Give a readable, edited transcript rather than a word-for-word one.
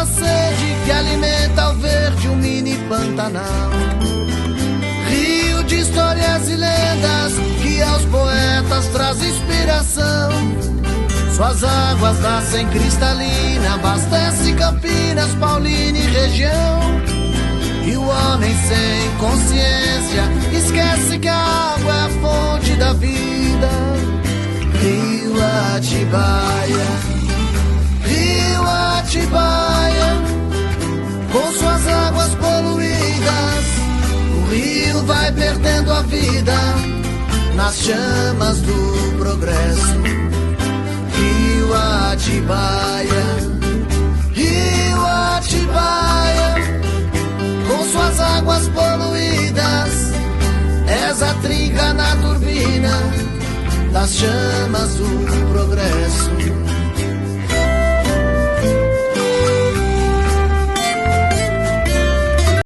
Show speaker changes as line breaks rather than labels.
a sede que alimenta o verde um mini Pantanal. Rio de histórias e lendas que aos poetas traz inspiração. Suas águas nascem cristalina, abastece Campinas, Paulina e região. E o homem sem consciência esquece que a água é a fonte da vida. Rio Atibaia, Rio Atibaia, com suas águas poluídas, o rio vai perdendo a vida nas chamas do progresso. Rio Atibaia, Rio Atibaia, com suas águas poluídas, és a trinca na turbina das chamas do progresso.